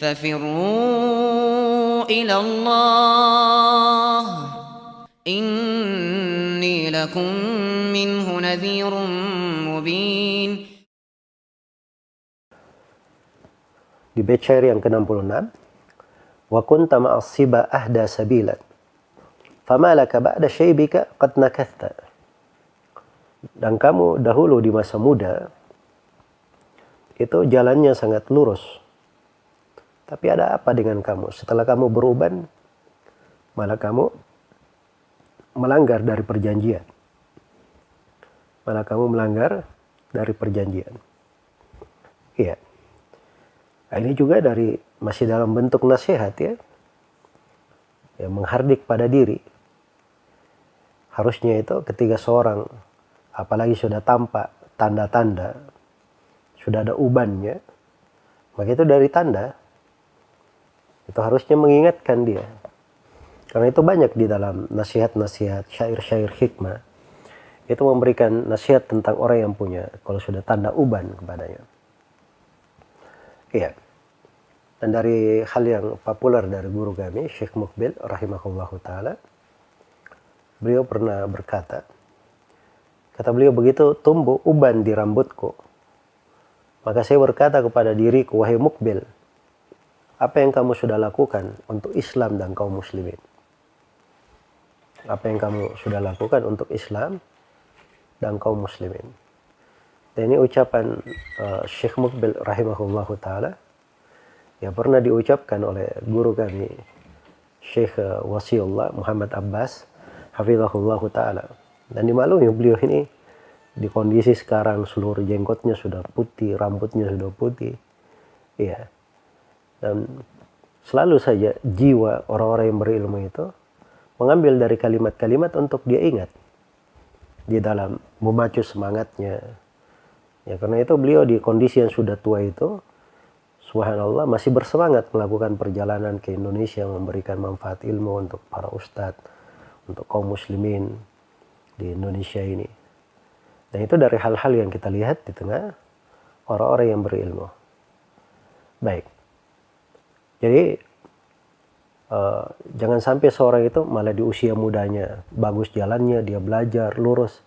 ففروا إلى الله إني لكم منه نذير مبين. Di bait syair yang ke-66, wa kunta ma'as siba ahda sabilan fama laka ba'da syaibika qad nakathta. Dan kamu dahulu di masa muda itu jalannya sangat lurus, tapi ada apa dengan kamu setelah kamu beruban, malah kamu melanggar dari perjanjian. Iya. Nah, ini juga masih dalam bentuk nasihat ya. Ya, menghardik pada diri. Harusnya itu ketika seorang apalagi sudah tampak tanda-tanda, sudah ada ubannya, maka itu dari tanda. Itu harusnya mengingatkan dia. Karena itu banyak di dalam nasihat-nasihat, syair-syair hikmah. Itu memberikan nasihat tentang orang yang punya, kalau sudah tanda uban kepadanya. Iya. Dan dari hal yang populer dari guru kami, Syekh Muqbil rahimahullahu ta'ala, beliau pernah berkata, kata beliau, begitu tumbuh uban di rambutku, maka saya berkata kepada diriku, wahai Muqbil, apa yang kamu sudah lakukan untuk Islam dan kaum muslimin? Apa yang kamu sudah lakukan untuk Islam dan kaum muslimin? Dan ini ucapan Syekh Muqbil rahimahullahu ta'ala, ya pernah diucapkan oleh guru kami Syekh Wasiullah Muhammad Abbas hafizahullahu ta'ala. Dan dimaklumi beliau ini di kondisi sekarang seluruh jenggotnya sudah putih, rambutnya sudah putih. Iya. Dan selalu saja jiwa orang-orang yang berilmu itu mengambil dari kalimat-kalimat untuk dia ingat di dalam memacu semangatnya. Ya, karena itu beliau di kondisi yang sudah tua itu, subhanallah, masih bersemangat melakukan perjalanan ke Indonesia, memberikan manfaat ilmu untuk para ustadz, untuk kaum muslimin di Indonesia ini. Dan itu dari hal-hal yang kita lihat di tengah orang-orang yang berilmu. Baik. Jadi, jangan sampai seorang itu malah di usia mudanya, bagus jalannya, dia belajar, lurus.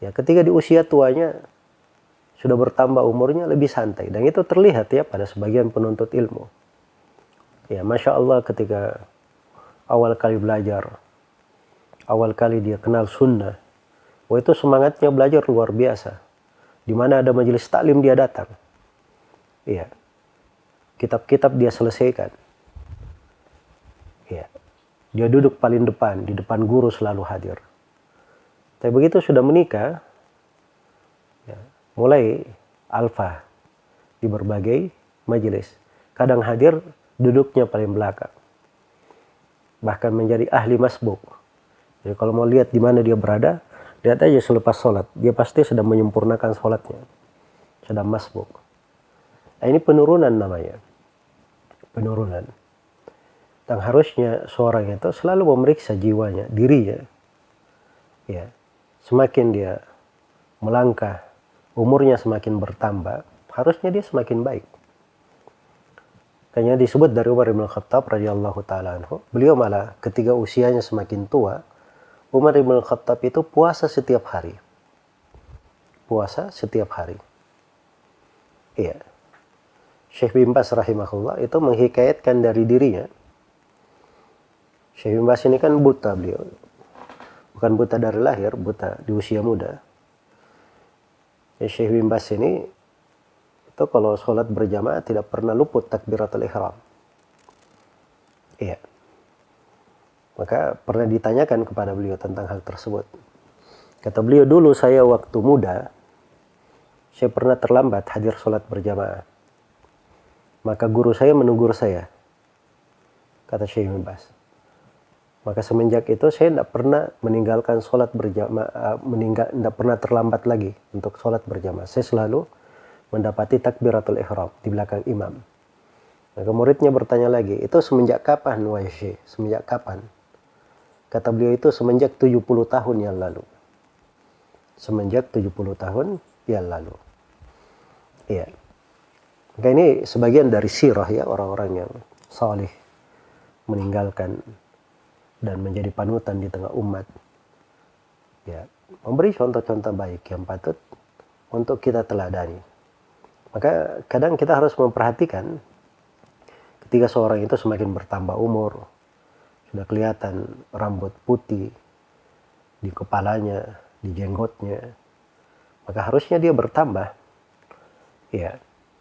Ya, ketika di usia tuanya, sudah bertambah umurnya, lebih santai. Dan itu terlihat ya pada sebagian penuntut ilmu. Ya, Masya Allah, ketika awal kali belajar, awal kali dia kenal sunnah, wah itu semangatnya belajar luar biasa. Di mana ada majelis taklim dia datang. Iya. Kitab-kitab dia selesaikan. Iya. Dia duduk paling depan, di depan guru selalu hadir. Tapi begitu sudah menikah, ya, mulai alfa di berbagai majelis. Kadang hadir, duduknya paling belakang. Bahkan menjadi ahli masbuk. Jadi kalau mau lihat di mana dia berada, lihat aja selepas sholat. Dia pasti sedang menyempurnakan sholatnya. Sedang masbuk. Nah, ini penurunan namanya. Penurunan. Dan harusnya seorang itu selalu memeriksa jiwanya, dirinya. Ya, semakin dia melangkah, umurnya semakin bertambah, harusnya dia semakin baik. Kayaknya disebut dari Umar bin Khattab radhiyallahu ta'ala anhu, beliau malah ketika usianya semakin tua, Umar bin Khattab itu puasa setiap hari. Puasa setiap hari. Iya. Syekh bin Baz rahimahullah itu menghikayatkan dari dirinya. Syekh bin Baz ini kan buta beliau. Bukan buta dari lahir, buta di usia muda. Syekh bin Baz ini itu kalau sholat berjamaah tidak pernah luput takbiratul ihram. Iya. Maka pernah ditanyakan kepada beliau tentang hal tersebut. Kata beliau, dulu saya waktu muda, saya pernah terlambat hadir sholat berjamaah. Maka guru saya menegur saya. Kata Syekh bin Baz. Maka semenjak itu saya tidak pernah meninggalkan sholat berjamaah, tidak pernah terlambat lagi untuk sholat berjamaah. Saya selalu mendapati takbiratul ihram di belakang imam. Maka muridnya bertanya lagi, itu semenjak kapan wahai Syekh? Semenjak kapan? Kata beliau, itu semenjak 70 tahun yang lalu. Semenjak 70 tahun yang lalu. Iya. Maka ini sebagian dari sirah ya, orang-orang yang salih meninggalkan dan menjadi panutan di tengah umat. Ya, memberi contoh-contoh baik yang patut untuk kita teladani. Maka kadang kita harus memperhatikan ketika seorang itu semakin bertambah umur, sudah kelihatan rambut putih di kepalanya, di jenggotnya, maka harusnya dia bertambah ya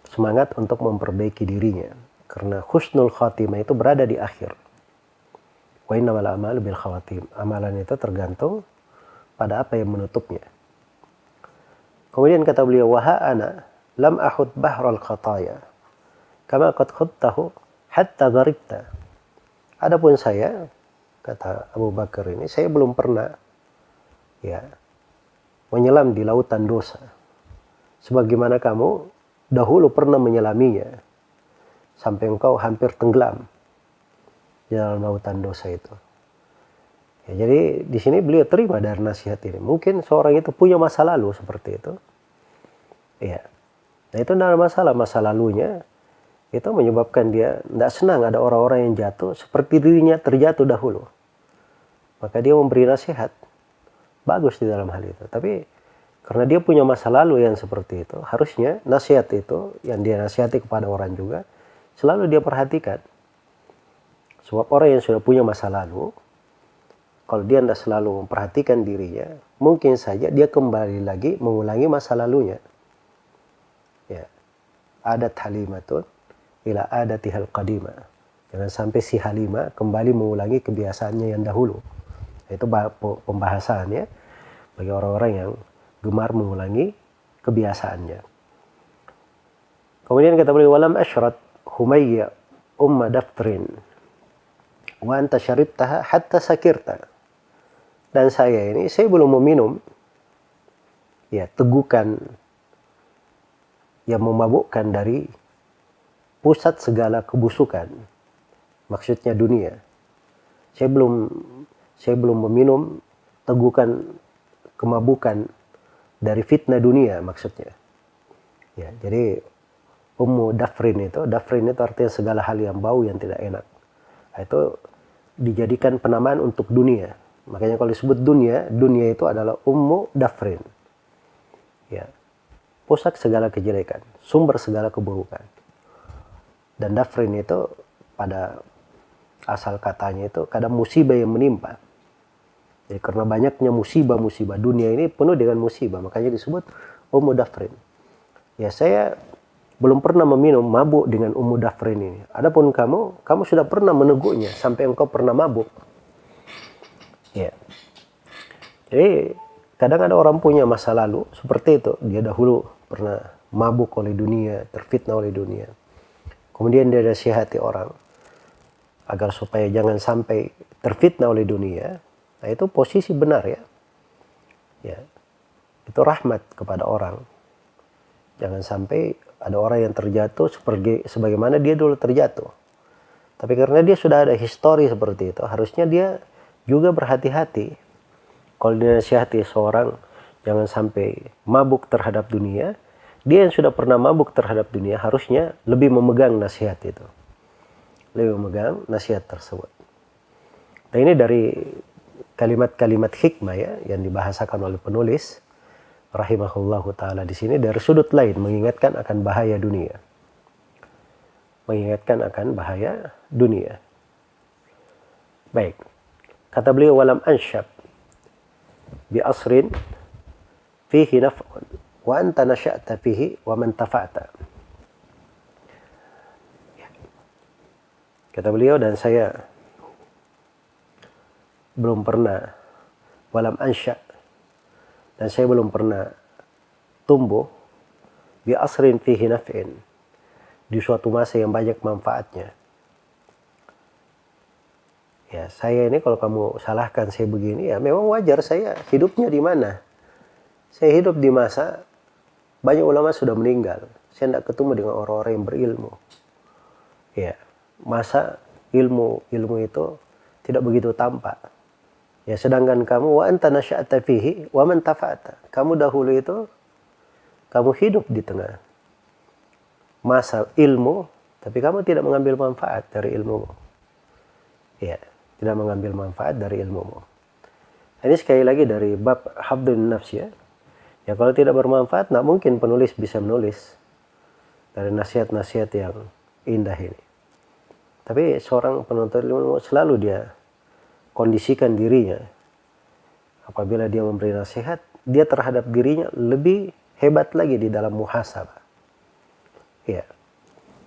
semangat untuk memperbaiki dirinya, karena husnul khatimah itu berada di akhir. Wa innamal a'malu bil khawatim. Amalan itu tergantung pada apa yang menutupnya. Kemudian kata beliau, wa ana lam ahud bahral khataya kama qad khudtahu hatta gharibta. Adapun saya, kata Abu Bakar ini, saya belum pernah ya menyelam di lautan dosa sebagaimana kamu dahulu pernah menyelaminya sampai engkau hampir tenggelam di dalam lautan dosa itu. Ya, jadi di sini beliau terima dari nasihat ini. Mungkin seorang itu punya masa lalu seperti itu. Ya. Nah, itu adalah masa lalunya itu menyebabkan dia tidak senang ada orang-orang yang jatuh seperti dirinya terjatuh dahulu. Maka dia memberi nasihat. Bagus di dalam hal itu. Tapi karena dia punya masa lalu yang seperti itu, harusnya nasihat itu yang dia nasihati kepada orang juga selalu dia perhatikan. Sebab orang yang sudah punya masa lalu, kalau dia tidak selalu memperhatikan dirinya, mungkin saja dia kembali lagi mengulangi masa lalunya. Ya. Adat halimatun ila adatihal qadimah. Jangan sampai si Halimah kembali mengulangi kebiasaannya yang dahulu. Itu pembahasannya bagi orang-orang yang gemar mengulangi kebiasaannya. Kemudian kata beliau, walam ashrat Humayya umma daftrin wa anta syaribtaha hatta sakirta. Dan saya belum meminum ya tegukan yang memabukkan dari pusat segala kebusukan, maksudnya dunia. Saya belum meminum tegukan kemabukan dari fitnah dunia, maksudnya. Ya, jadi dafrin itu artinya segala hal yang bau yang tidak enak. Nah, itu dijadikan penamaan untuk dunia. Makanya kalau disebut dunia itu adalah dafrin. Ya, pusat segala kejelekan, sumber segala keburukan. Dan dafrin itu pada asal katanya itu kadang musibah yang menimpa. Jadi karena banyaknya musibah dunia ini penuh dengan musibah, makanya disebut dafrin. Ya, saya belum pernah meminum mabuk dengan dafrin ini. Adapun kamu sudah pernah meneguknya sampai engkau pernah mabuk. Ya. Jadi kadang ada orang punya masa lalu seperti itu. Dia dahulu pernah mabuk oleh dunia, terfitnah oleh dunia. Kemudian dia nasihati orang agar supaya jangan sampai terfitnah oleh dunia. Nah, itu posisi benar ya. Ya. Itu rahmat kepada orang. Jangan sampai ada orang yang terjatuh sebagaimana dia dulu terjatuh. Tapi karena dia sudah ada histori seperti itu, harusnya dia juga berhati-hati. Kalau dia nasihati seorang jangan sampai mabuk terhadap dunia, dia yang sudah pernah mabuk terhadap dunia harusnya lebih memegang nasihat itu. Lebih memegang nasihat tersebut. Nah, ini dari kalimat-kalimat hikmah ya yang dibahasakan oleh penulis rahimahullahu taala di sini dari sudut lain mengingatkan akan bahaya dunia. Mengingatkan akan bahaya dunia. Baik. Kata beliau, walam anshab bi asrin fihi naf'un wa anta nasya'ta fihi wa man tafa'ta. Kata beliau, dan saya belum pernah walam ansya, dan saya belum pernah tumbuh bi asrin fihi naf'in, di suatu masa yang banyak manfaatnya. Ya, saya ini kalau kamu salahkan saya begini, ya memang wajar, saya hidupnya di mana? Saya hidup di masa banyak ulama sudah meninggal. Saya tidak ketemu dengan orang-orang yang berilmu. Ya, masa ilmu itu tidak begitu tampak. Ya, sedangkan kamu wa anta nasya'ta fihi wa man tafa'ta. Kamu dahulu itu kamu hidup di tengah masa ilmu, tapi kamu tidak mengambil manfaat dari ilmumu. Ya, tidak mengambil manfaat dari ilmumu. Ini sekali lagi dari bab habdun nafs ya. Ya kalau tidak bermanfaat, nggak mungkin penulis bisa menulis dari nasihat-nasihat yang indah ini. Tapi seorang penuntut ilmu selalu dia kondisikan dirinya. Apabila dia memberi nasihat, dia terhadap dirinya lebih hebat lagi di dalam muhasabah. Ya.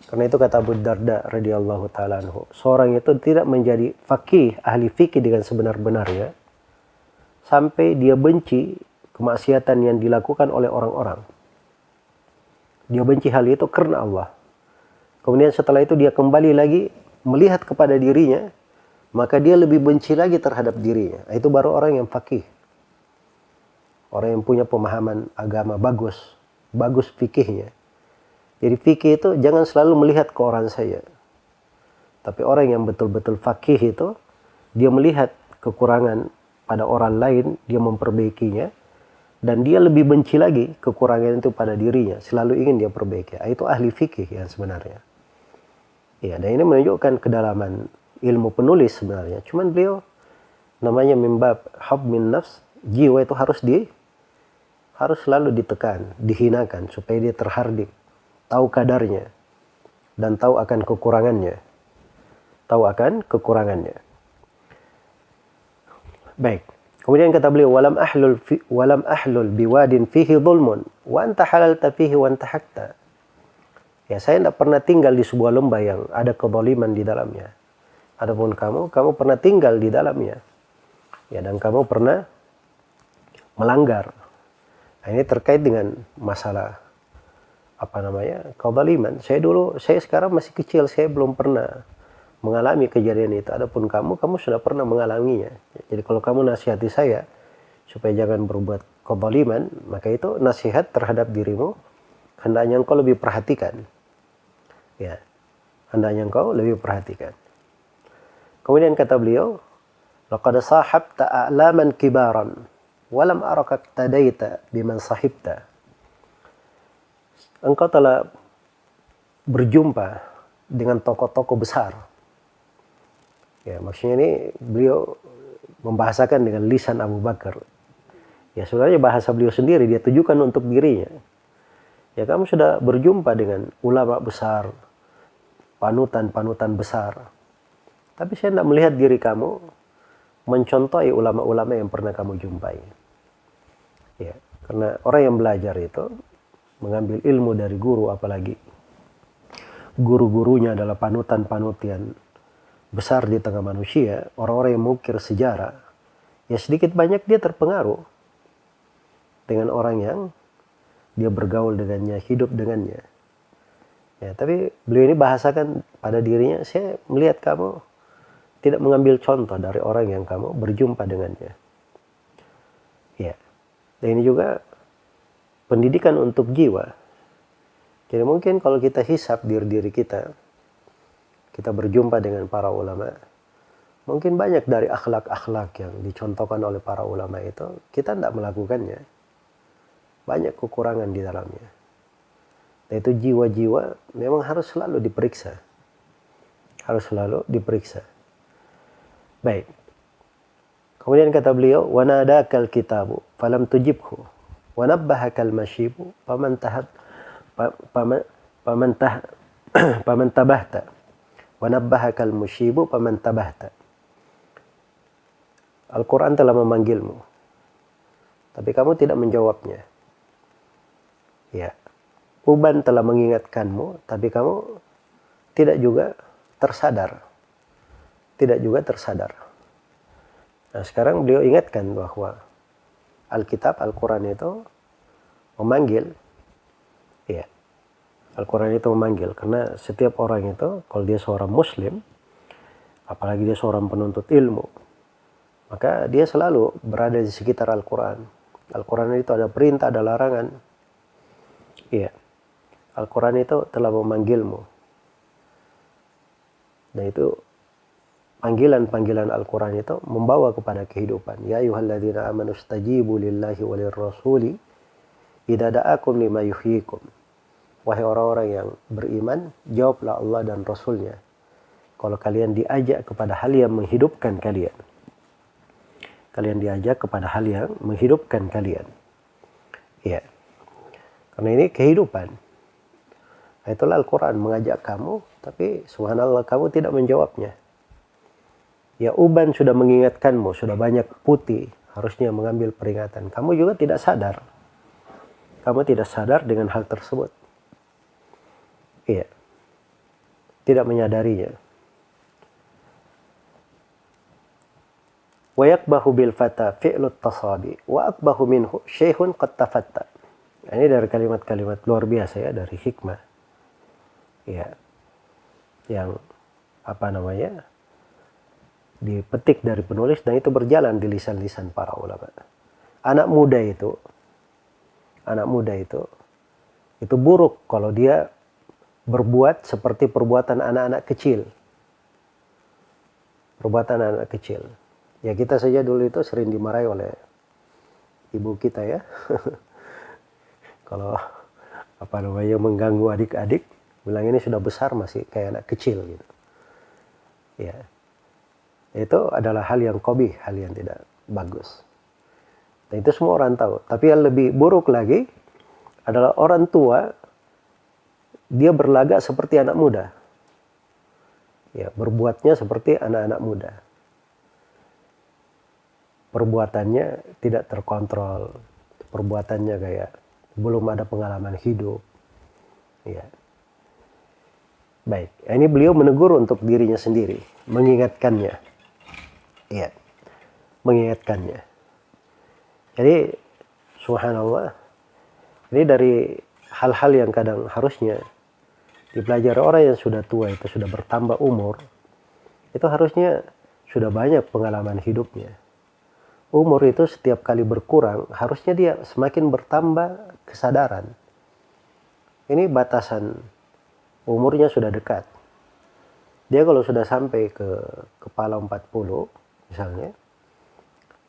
Karena itu kata Abu Darda radhiyallahu taala anhu, seorang itu tidak menjadi faqih, ahli fikih dengan sebenar-benarnya sampai dia benci kemaksiatan yang dilakukan oleh orang-orang. Dia benci hal itu karena Allah. Kemudian setelah itu dia kembali lagi melihat kepada dirinya, maka dia lebih benci lagi terhadap dirinya. Itu baru orang yang faqih. Orang yang punya pemahaman agama bagus fikihnya. Jadi fikih itu jangan selalu melihat ke orang saja. Tapi orang yang betul-betul faqih itu, dia melihat kekurangan pada orang lain, dia memperbaikinya, dan dia lebih benci lagi kekurangan itu pada dirinya, selalu ingin dia perbaiki. Itu ahli fikih yang sebenarnya. Ya, dan ini menunjukkan kedalaman ilmu penulis sebenarnya. Cuman beliau namanya mimbab hab min nafs, jiwa itu harus selalu ditekan, dihinakan supaya dia terhardik, tahu kadarnya dan tahu akan kekurangannya. Baik. Kemudian kata beliau, walam ahlul biwadin fihi dhulmun wa anta halalta fihi wa anta hakta. Ya, saya tidak pernah tinggal di sebuah lembah yang ada kezaliman di dalamnya. Adapun kamu pernah tinggal di dalamnya. Ya, dan kamu pernah melanggar. Nah, ini terkait dengan masalah kezaliman. Saya sekarang masih kecil, saya belum pernah mengalami kejadian itu. Adapun kamu sudah pernah mengalaminya. Jadi kalau kamu nasihati saya supaya jangan berbuat kezaliman, maka itu nasihat terhadap dirimu, hendaknya engkau lebih perhatikan. Ya, hendaknya engkau lebih perhatikan. Kemudian kata beliau, laqad sahabta a'laman kibaran walam araka tadaita biman sahibta. Engkau telah berjumpa dengan tokoh-tokoh besar. Ya, maksudnya ini beliau membahasakan dengan lisan Abu Bakar. Ya, sebenarnya bahasa beliau sendiri dia tujukan untuk dirinya. Ya, kamu sudah berjumpa dengan ulama besar, panutan-panutan besar. Tapi saya tidak melihat diri kamu mencontohi ulama-ulama yang pernah kamu jumpai. Ya, karena orang yang belajar itu mengambil ilmu dari guru, apalagi guru-gurunya adalah panutan-panutan besar di tengah manusia, orang-orang yang mengukir sejarah, ya sedikit banyak dia terpengaruh dengan orang yang dia bergaul dengannya, hidup dengannya. Ya, tapi beliau ini bahasakan pada dirinya, saya melihat kamu tidak mengambil contoh dari orang yang kamu berjumpa dengannya. Ya, dan ini juga pendidikan untuk jiwa. Jadi mungkin kalau kita hisap diri kita berjumpa dengan para ulama, mungkin banyak dari akhlak-akhlak yang dicontohkan oleh para ulama itu, kita tidak melakukannya. Banyak kekurangan di dalamnya. Dan itu jiwa-jiwa memang harus selalu diperiksa. Baik. Kemudian kata beliau, wa nadakal kitabu falam tujibhu wa nabbahakal mashibu faman tabahta wa nabbahakal mushibu faman tabahta. Al-Quran telah memanggilmu, tapi kamu tidak menjawabnya. Ya. Uban telah mengingatkanmu, tapi kamu tidak juga tersadar. Nah, sekarang beliau ingatkan bahwa Alkitab, Al-Quran itu memanggil. Ya. Al-Quran itu memanggil. Karena setiap orang itu, kalau dia seorang muslim, apalagi dia seorang penuntut ilmu, maka dia selalu berada di sekitar Al-Quran. Al-Quran itu ada perintah, ada larangan. Iya. Al-Quran itu telah memanggilmu. Dan itu panggilan-panggilan Al-Quran itu membawa kepada kehidupan. Ya ayyuhalladzina amanu istajibu lillahi walirrasuli idza da'akum lima yuhyikum wahai orang-orang yang beriman, jawablah Allah dan Rasulnya. Kalau kalian diajak kepada hal yang menghidupkan kalian. Kalian diajak kepada hal yang menghidupkan kalian. Ya. Karena ini kehidupan. Itulah Al-Quran mengajak kamu, tapi subhanallah kamu tidak menjawabnya. Ya, uban sudah mengingatkanmu, sudah banyak putih, harusnya mengambil peringatan. Kamu juga tidak sadar. Kamu tidak sadar dengan hal tersebut. Iya. Tidak menyadarinya. Wa yakbahu bil fata fi'lut tasabi wa akbahu minhu syekhun qad tafatta. Ini dari kalimat-kalimat luar biasa ya, dari hikmah. Ya. Yang dipetik dari penulis, dan itu berjalan di lisan-lisan para ulama. Anak muda itu buruk kalau dia berbuat seperti perbuatan anak-anak kecil. Perbuatan anak kecil. Ya, kita saja dulu itu sering dimarahi oleh ibu kita ya. Kalau mengganggu adik-adik, bilang ini sudah besar masih kayak anak kecil gitu. Ya. Itu adalah hal yang qabih, hal yang tidak bagus. Dan itu semua orang tahu. Tapi yang lebih buruk lagi adalah orang tua, dia berlagak seperti anak muda. Ya, berbuatnya seperti anak-anak muda. Perbuatannya tidak terkontrol. Perbuatannya kayak belum ada pengalaman hidup. Ya. Baik, ini beliau menegur untuk dirinya sendiri, mengingatkannya. Ya, mengingatkannya. Jadi, subhanallah, ini dari hal-hal yang kadang harusnya dipelajari orang yang sudah tua, itu sudah bertambah umur, itu harusnya sudah banyak pengalaman hidupnya. Umur itu setiap kali berkurang, harusnya dia semakin bertambah kesadaran. Ini batasan umurnya sudah dekat. Dia kalau sudah sampai ke kepala 40, misalnya,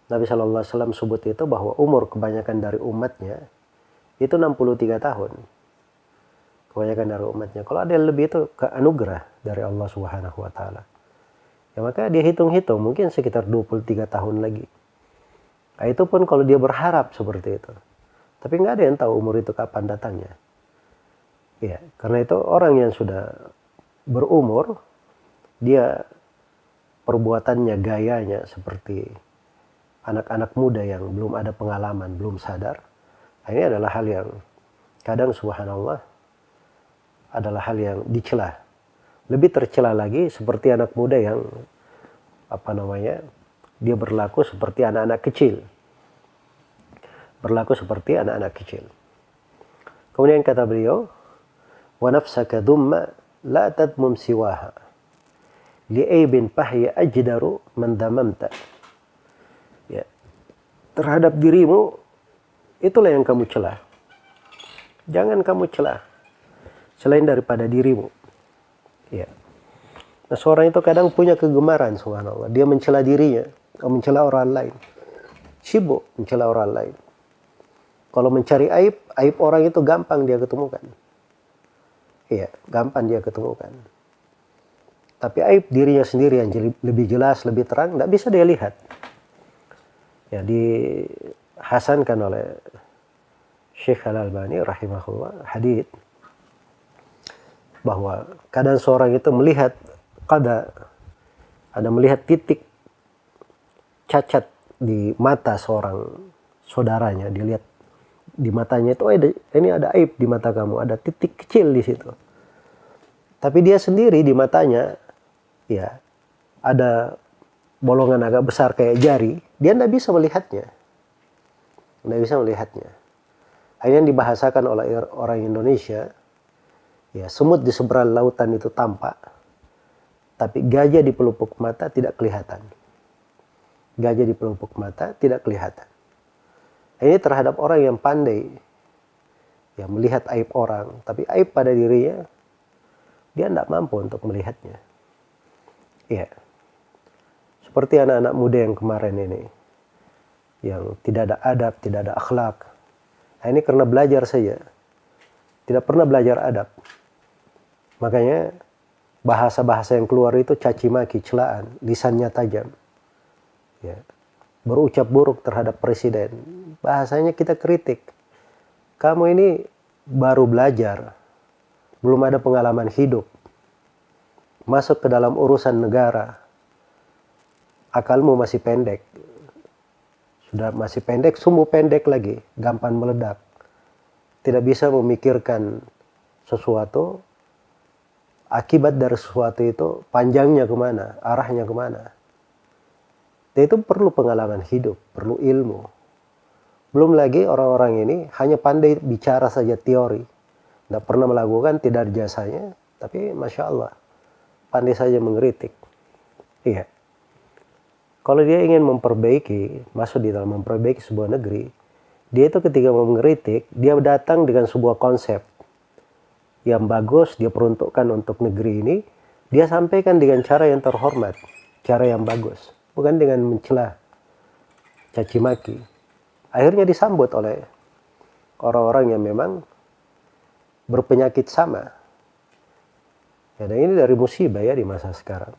Nabi SAW sebut itu bahwa umur kebanyakan dari umatnya itu 63 tahun. Kebanyakan dari umatnya. Kalau ada yang lebih itu anugerah dari Allah Subhanahu wa taala. Ya, maka dia hitung-hitung mungkin sekitar 23 tahun lagi. Nah, itu pun kalau dia berharap seperti itu. Tapi nggak ada yang tahu umur itu kapan datangnya. Ya, karena itu orang yang sudah berumur, dia perbuatannya, gayanya seperti anak-anak muda yang belum ada pengalaman, belum sadar. Nah, ini adalah hal yang kadang subhanallah adalah hal yang dicela. Lebih tercela lagi seperti anak muda yang dia berlaku seperti anak-anak kecil. Berlaku seperti anak-anak kecil. Kemudian kata beliau, wa nafsaka dhumma la tadmum siwaha li'aibin fahya ajdaru man damamta. Ya. Terhadap dirimu, itulah yang kamu cela. Jangan kamu cela selain daripada dirimu. Ya. Nah, seorang itu kadang punya kegemaran, subhanallah. Dia mencela dirinya, mencela orang lain. Sibuk mencela orang lain. Kalau mencari aib orang itu gampang dia ketemukan. Iya, gampang dia ketemukan. Tapi aib dirinya sendiri yang lebih jelas, lebih terang, tidak bisa dia lihat. Ya, dihasankan oleh Syekh Al-Albani rahimahullah hadits bahwa kadang seorang itu melihat melihat titik cacat di mata seorang saudaranya, dilihat di matanya itu, ini ada aib di mata kamu, ada titik kecil di situ. Tapi dia sendiri di matanya, ya, ada bolongan agak besar kayak jari, dia tidak bisa melihatnya. Tidak bisa melihatnya. Akhirnya dibahasakan oleh orang Indonesia, ya, semut di seberang lautan itu tampak, tapi gajah di pelupuk mata tidak kelihatan. Gajah di pelupuk mata tidak kelihatan. Ini terhadap orang yang pandai, ya, melihat aib orang, tapi aib pada dirinya, dia tidak mampu untuk melihatnya. Ya. Seperti anak-anak muda yang kemarin ini, yang tidak ada adab, tidak ada akhlak. Nah, ini karena belajar saja. tidak pernah belajar adab. Makanya bahasa-bahasa yang keluar itu caci maki, celaan, lisannya tajam. Ya. Berucap buruk terhadap presiden. Bahasanya kita kritik. Kamu ini baru belajar, belum ada pengalaman hidup. Masuk ke dalam urusan negara, akalmu masih pendek. Sudah masih pendek, sumbu pendek lagi, gampang meledak. Tidak bisa memikirkan sesuatu, akibat dari sesuatu itu panjangnya kemana, arahnya kemana. Dan itu perlu pengalaman hidup, perlu ilmu. Belum lagi orang-orang ini hanya pandai bicara saja teori. Tidak pernah melakukan, tidak ada jasanya. Tapi Masya Allah, pandai saja mengkritik. Iya. Kalau dia ingin memperbaiki, masuk di dalam memperbaiki sebuah negeri, dia itu ketika mau mengkritik, dia datang dengan sebuah konsep yang bagus, dia peruntukkan untuk negeri ini, dia sampaikan dengan cara yang terhormat, cara yang bagus, bukan dengan mencela, caci maki. Akhirnya disambut oleh orang-orang yang memang berpenyakit sama. Ya, dan ini dari musibah ya di masa sekarang.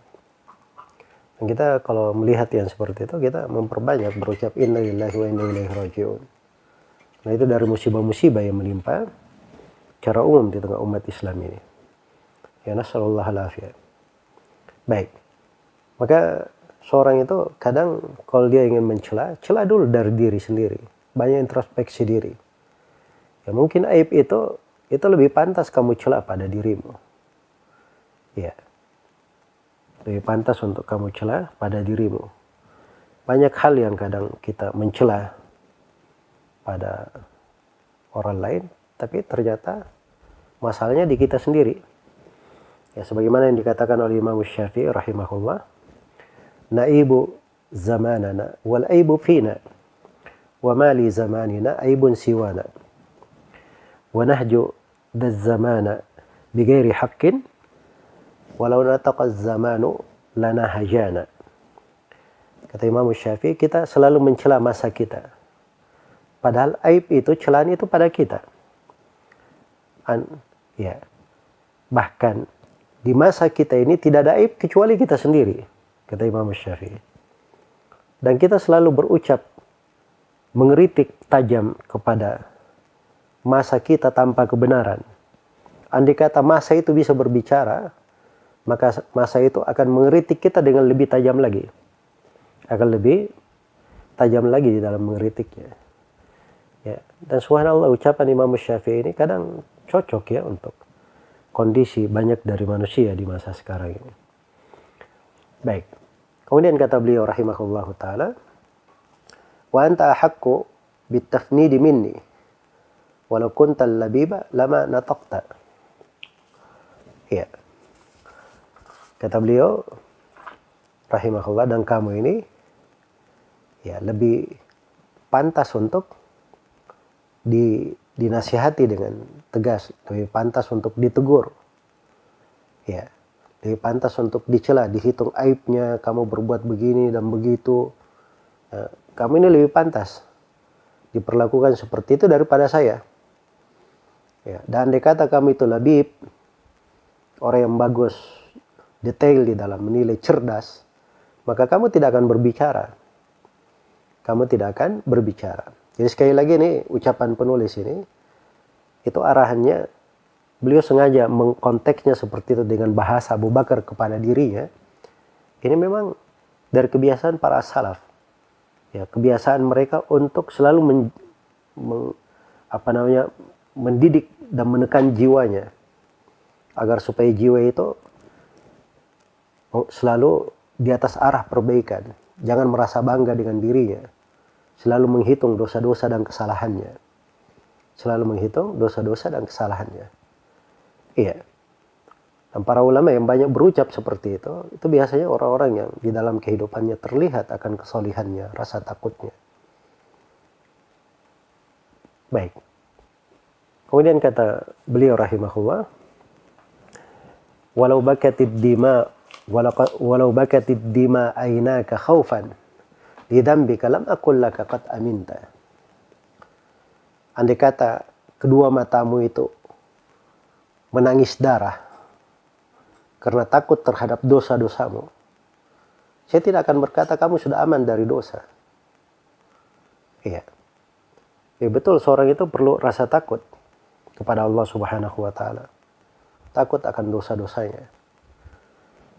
Dan kita kalau melihat yang seperti itu, kita memperbanyak berucap inna lillahi wa inna ilaihi raji'un. Nah, itu dari musibah-musibah yang menimpa secara umum di tengah umat Islam ini. Ya, nasallallahu alaihi. Baik. Maka seorang itu kadang kalau dia ingin mencela, cela dulu dari diri sendiri. Banyak introspeksi diri. Ya, mungkin aib itu lebih pantas kamu cela pada dirimu. Ya. Lebih pantas untuk kamu cela pada dirimu. Banyak hal yang kadang kita mencela pada orang lain, tapi ternyata masalahnya di kita sendiri. Ya, sebagaimana yang dikatakan oleh Imam Syafi'i rahimahullah, naibu zamanana wal aibu fina wa ma li zamanina aibun siwana wa nahju daz zamana bighairi haqqin walau nataqa az-zamanu lana hajana. Kata Imam Syafi'i, kita selalu mencela masa kita. Padahal aib itu, celaan itu pada kita. Ya. Bahkan di masa kita ini tidak ada aib kecuali kita sendiri, kata Imam Syafi'i. Dan kita selalu berucap, mengkritik tajam kepada masa kita tanpa kebenaran. Andai kata masa itu bisa berbicara, maka masa itu akan mengkritik kita dengan lebih tajam lagi. Akan lebih tajam lagi di dalam mengkritiknya. Ya, dan subhanallah ucapan Imam Syafi'i ini kadang cocok ya untuk kondisi banyak dari manusia di masa sekarang ini. Baik. Kemudian kata beliau rahimahullahu taala, wa anta ahaqqu bitafnidi minni walau kunta labiba lama nataqta. Ya. Kata beliau rahimahullah, dan kamu ini ya lebih pantas untuk dinasihati dengan tegas, lebih pantas untuk ditegur, ya, lebih pantas untuk dicela, dihitung aibnya, kamu berbuat begini dan begitu, ya, kamu ini lebih pantas diperlakukan seperti itu daripada saya, ya. Dan andai kata kamu itu labib, orang yang bagus, detail di dalam menilai, cerdas, maka kamu tidak akan berbicara, Jadi sekali lagi nih ucapan penulis ini, itu arahannya, beliau sengaja mengkonteksnya seperti itu dengan bahasa Abu Bakar kepada dirinya. Ini memang dari kebiasaan para salaf. Ya, kebiasaan mereka untuk selalu mendidik dan menekan jiwanya. Agar supaya jiwa itu selalu di atas arah perbaikan. Jangan merasa bangga dengan dirinya. Selalu menghitung dosa-dosa dan kesalahannya. Iya. Dan para ulama yang banyak berucap seperti itu biasanya orang-orang yang di dalam kehidupannya terlihat akan kesolihannya, rasa takutnya. Baik. Kemudian kata beliau rahimahullah, walau bakatid dima aynaka khaufan lidambika lam aqul laka qad aminta. Andai kata kedua matamu itu menangis darah karena takut terhadap dosa-dosamu, saya tidak akan berkata kamu sudah aman dari dosa. Iya. Ya betul, seorang itu perlu rasa takut kepada Allah Subhanahu wa taala. Takut akan dosa-dosanya.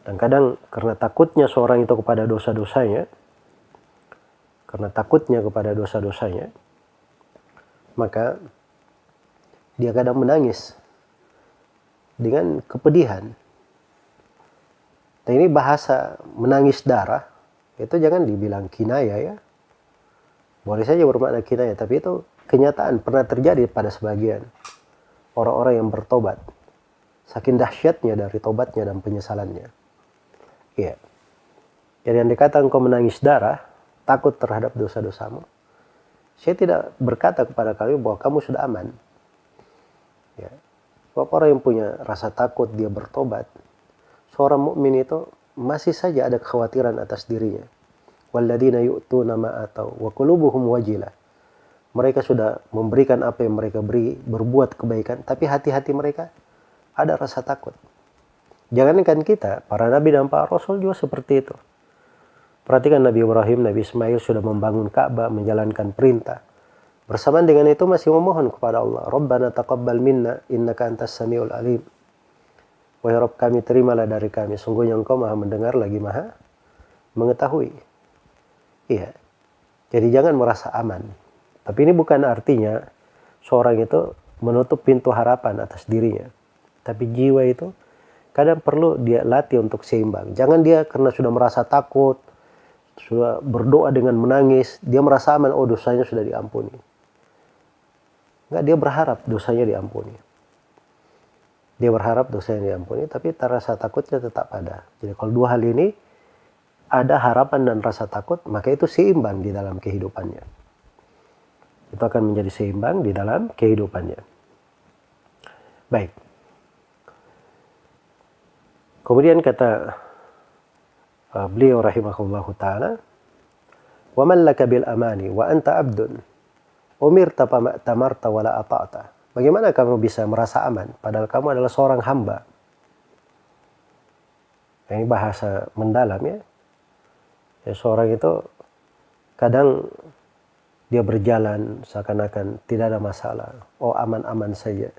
Dan kadang karena takutnya seorang itu kepada dosa-dosanya, maka dia kadang menangis dengan kepedihan. Dan ini bahasa menangis darah, itu jangan dibilang kinaya ya. Boleh saja bermakna kinaya, tapi itu kenyataan pernah terjadi pada sebagian orang-orang yang bertobat. Saking dahsyatnya dari tobatnya dan penyesalannya. Iya. Jadi yang dikatakan engkau menangis darah, takut terhadap dosa-dosamu, saya tidak berkata kepada kalian bahwa kamu sudah aman. Ya. Sebab orang yang punya rasa takut, dia bertobat, seorang mukmin itu masih saja ada kekhawatiran atas dirinya. Walladzina yu'tuna ma atau wa qulubuhum wajilah. Mereka sudah memberikan apa yang mereka beri, berbuat kebaikan, tapi hati-hati mereka ada rasa takut. Jangankan kita, para nabi dan para rasul juga seperti itu. Perhatikan Nabi Ibrahim, Nabi Ismail sudah membangun Ka'bah, menjalankan perintah. Bersamaan dengan itu masih memohon kepada Allah, Rabbana taqabbal minna innaka antas samiul alim. Wahai Rabb kami, terimalah dari kami, sungguhnya Engkau Maha mendengar lagi Maha mengetahui. Iya. Jadi jangan merasa aman. Tapi ini bukan artinya seorang itu menutup pintu harapan atas dirinya. Tapi jiwa itu kadang perlu dia latih untuk seimbang. Jangan dia karena sudah merasa takut, sudah berdoa dengan menangis, dia merasa aman, oh dosanya sudah diampuni. Enggak, dia berharap dosanya diampuni. Dia berharap dosanya diampuni, tapi rasa takutnya tetap ada. Jadi kalau dua hal ini, ada harapan dan rasa takut, maka itu seimbang di dalam kehidupannya. Itu akan menjadi seimbang di dalam kehidupannya. Baik. Kemudian kata beliau rahimahullahu ta'ala, wa man laka bil amani wa anta abdun umirta fama tamarta wala ata'ta. Bagaimana kamu bisa merasa aman padahal kamu adalah seorang hamba? Ini bahasa mendalam ya. Ya, seorang itu kadang dia berjalan seakan-akan tidak ada masalah. Oh, aman-aman saja.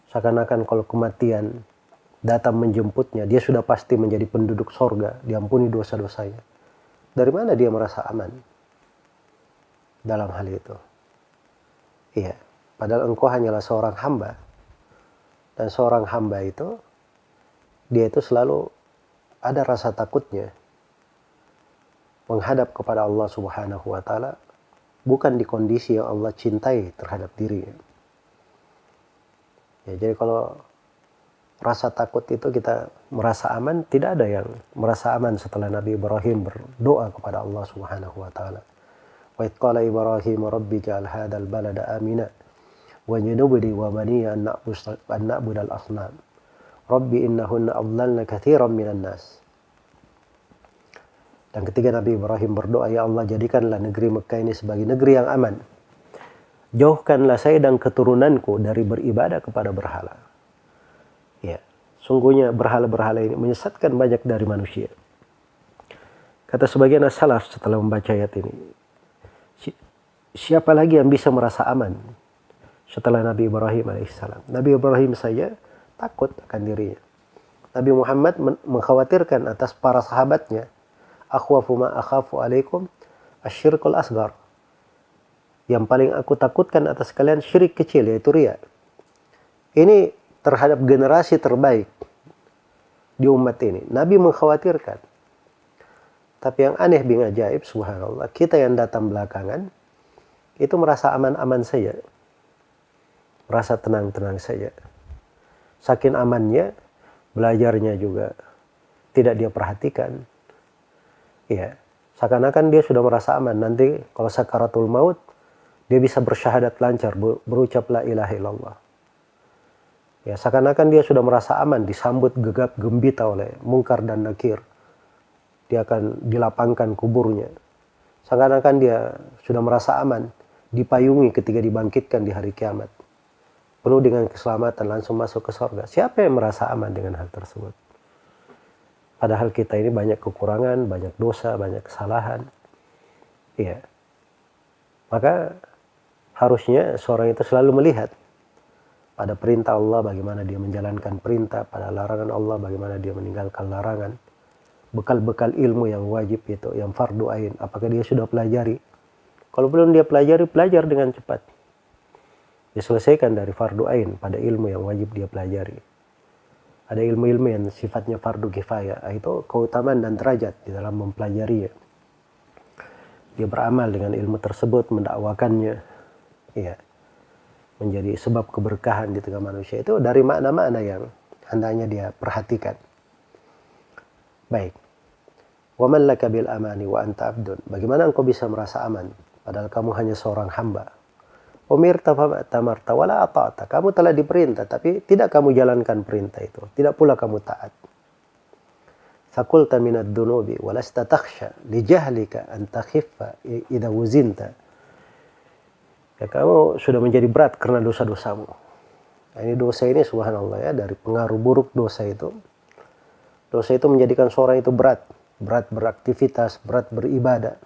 Seakan-akan kalau kematian datang menjemputnya, dia sudah pasti menjadi penduduk sorga, diampuni dosa-dosanya. Dari mana dia merasa aman dalam hal itu? Iya, padahal engkau hanyalah seorang hamba. Dan seorang hamba itu, dia itu selalu ada rasa takutnya menghadap kepada Allah Subhanahu wa ta'ala, bukan di kondisi yang Allah cintai terhadap dirinya. Ya, jadi kalau rasa takut itu kita merasa aman, tidak ada yang merasa aman setelah Nabi Ibrahim berdoa kepada Allah Subhanahu wa ta'ala. Wa idh qala Ibrahim rabbi ja'al hadzal balada amina wajnubni wa baniya an na'budal asnam. Rabbi innahunna adlalna katsiran minan nas. Dan ketika Nabi Ibrahim berdoa, ya Allah jadikanlah negeri Mekah ini sebagai negeri yang aman. Jauhkanlah saya dan keturunanku dari beribadah kepada berhala. Ya, sungguhnya berhala-berhala ini menyesatkan banyak dari manusia. Kata sebagian as-salaf setelah membaca ayat ini, siapa lagi yang bisa merasa aman setelah Nabi Ibrahim alaihissalam? Nabi Ibrahim saja takut akan dirinya. Nabi Muhammad mengkhawatirkan atas para sahabatnya. Akhwafu ma akhafu alaikum asyirkul asgar. Yang paling aku takutkan atas kalian syirik kecil, yaitu riya. Ini terhadap generasi terbaik di umat ini. Nabi mengkhawatirkan. Tapi yang aneh bin ajaib, subhanallah, kita yang datang belakangan, itu merasa aman-aman saja. Merasa tenang-tenang saja. Saking amannya, belajarnya juga tidak dia perhatikan. Ya, seakan-akan dia sudah merasa aman. Nanti kalau sakaratul maut, dia bisa bersyahadat lancar, berucap la ilaha illallah. Ya, seakan-akan dia sudah merasa aman, disambut gegap gembita oleh Munkar dan Nakir. Dia akan dilapangkan kuburnya. Seakan-akan dia sudah merasa aman, dipayungi ketika dibangkitkan di hari kiamat. penuh dengan keselamatan, langsung masuk ke surga. Siapa yang merasa aman dengan hal tersebut? Padahal kita ini banyak kekurangan, banyak dosa, banyak kesalahan. Iya. Maka harusnya seorang itu selalu melihat pada perintah Allah bagaimana dia menjalankan perintah, pada larangan Allah bagaimana dia meninggalkan larangan. Bekal-bekal ilmu yang wajib itu, yang fardu ain, apakah dia sudah pelajari? Kalau belum dia pelajari, belajar dengan cepat. Diselesaikan dari fardu ain pada ilmu yang wajib dia pelajari. Ada ilmu-ilmu yang sifatnya fardu kifayah, itu keutamaan dan derajat di dalam mempelajarinya. Dia beramal dengan ilmu tersebut, mendakwakannya, ya, menjadi sebab keberkahan di tengah manusia. Itu dari makna-makna yang hendaknya dia perhatikan. Baik. Wa man laka bil amani wa anta abdun. Bagaimana engkau bisa merasa aman padahal kamu hanya seorang hamba? Umirta fama tamarta wala ata'ta. Kamu telah diperintah tapi tidak kamu jalankan perintah itu. Tidak pula kamu taat. Fakulta minad dunubi walasta takhsha li jahlika an takhiffa idza wuzinta. Ya, kamu sudah menjadi berat karena dosa-dosamu. Nah, ini dosa ini subhanallah ya, dari pengaruh buruk dosa itu. Dosa itu menjadikan seorang itu berat beraktivitas, berat beribadah.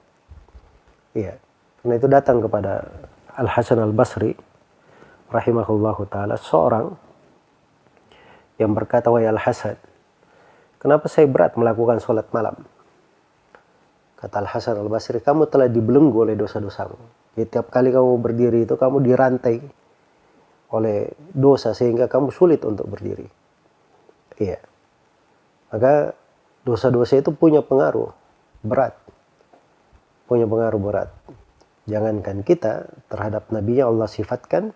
Iya. Karena itu datang kepada Al-Hasan Al-Basri rahimahullahu ta'ala, seorang yang berkata, wahai Al-Hasan, kenapa saya berat melakukan sholat malam? Kata Al-Hasan Al-Basri, kamu telah dibelenggu oleh dosa-dosamu. Jadi tiap kali kamu berdiri itu kamu dirantai oleh dosa sehingga kamu sulit untuk berdiri. Iya. Maka dosa-dosa itu punya pengaruh berat. Punya pengaruh berat. Jangankan kita, terhadap Nabi-Nya Allah sifatkan,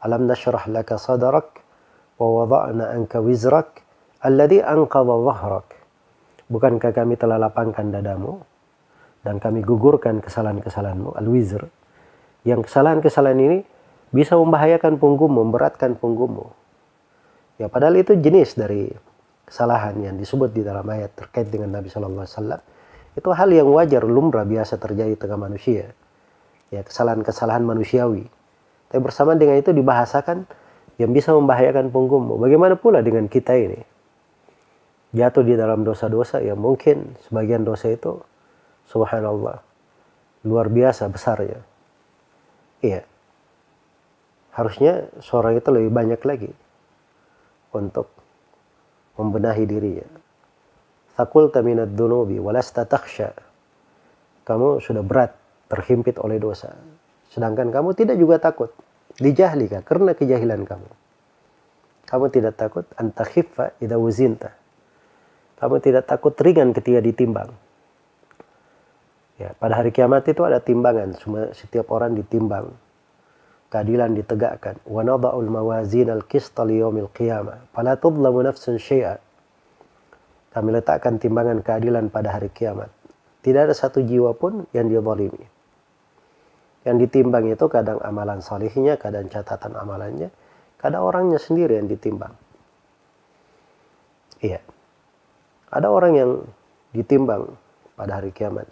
alam nashrah laka sadrak wa wada'na anka wizrak alladhi anqadha dhahrak. Bukankah kami telah lapangkan dadamu dan kami gugurkan kesalahan-kesalahanmu, al-wizr. Yang kesalahan-kesalahan ini bisa membahayakan punggungmu, memberatkan punggungmu. Ya, padahal itu jenis dari kesalahan yang disebut di dalam ayat terkait dengan Nabi Sallallahu Alaihi Wasallam. Itu hal yang wajar, lumrah, biasa terjadi tengah manusia. Ya, kesalahan-kesalahan manusiawi. Tapi bersamaan dengan itu dibahasakan yang bisa membahayakan punggungmu. Bagaimana pula dengan kita ini? Jatuh di dalam dosa-dosa yang mungkin sebagian dosa itu, subhanallah, luar biasa besarnya. Iya. Harusnya seorang itu lebih banyak lagi untuk membenahi dirinya. Fakulta minad dunubi walasta takhsha. Kamu sudah berat, terhimpit oleh dosa. Sedangkan kamu tidak juga takut. Dijahlika, karena kejahilan kamu. Kamu tidak takut antakhiffa idza wuzinta. Kamu tidak takut ringan ketika ditimbang. Ya, pada hari kiamat itu ada timbangan, setiap orang ditimbang. Keadilan ditegakkan. Wa nada'ul mawazin al-qista liyaumil qiyamah. Fala tudlamu nafsun syai'a. Kami letakkan timbangan keadilan pada hari kiamat. Tidak ada satu jiwa pun yang dizalimi. Yang ditimbang itu kadang amalan salihnya, kadang catatan amalannya, kadang orangnya sendiri yang ditimbang. Iya. Ada orang yang ditimbang pada hari kiamat.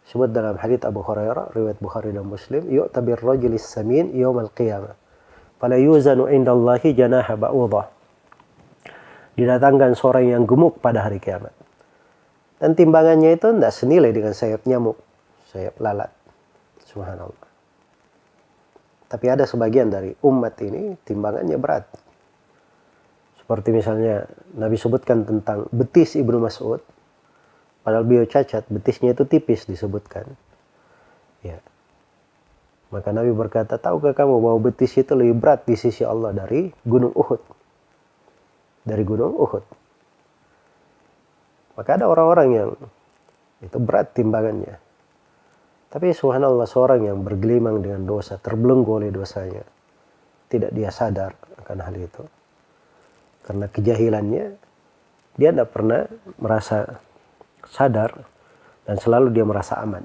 Sebut dalam hadits Abu Hurairah, riwayat Bukhari dan Muslim, yu'tabir rajulis samin yaumal qiyamah. Fala yuzanu indallahi janaha ba'udah. Didatangkan seorang yang gemuk pada hari kiamat. Dan timbangannya itu tidak senilai dengan sayap nyamuk, sayap lalat. Subhanallah. Tapi ada sebagian dari umat ini timbangannya berat. Seperti misalnya Nabi sebutkan tentang betis Ibnu Mas'ud. Padahal beliau cacat, betisnya itu tipis disebutkan. Ya. Maka Nabi berkata, tahukah kamu bahwa betis itu lebih berat di sisi Allah dari gunung Uhud? Dari gunung Uhud. Maka ada orang-orang yang itu berat timbangannya. Tapi subhanallah, seorang yang bergelimang dengan dosa, terbelenggu oleh dosanya, tidak dia sadar akan hal itu. Karena kejahilannya, dia tidak pernah merasa sadar dan selalu dia merasa aman.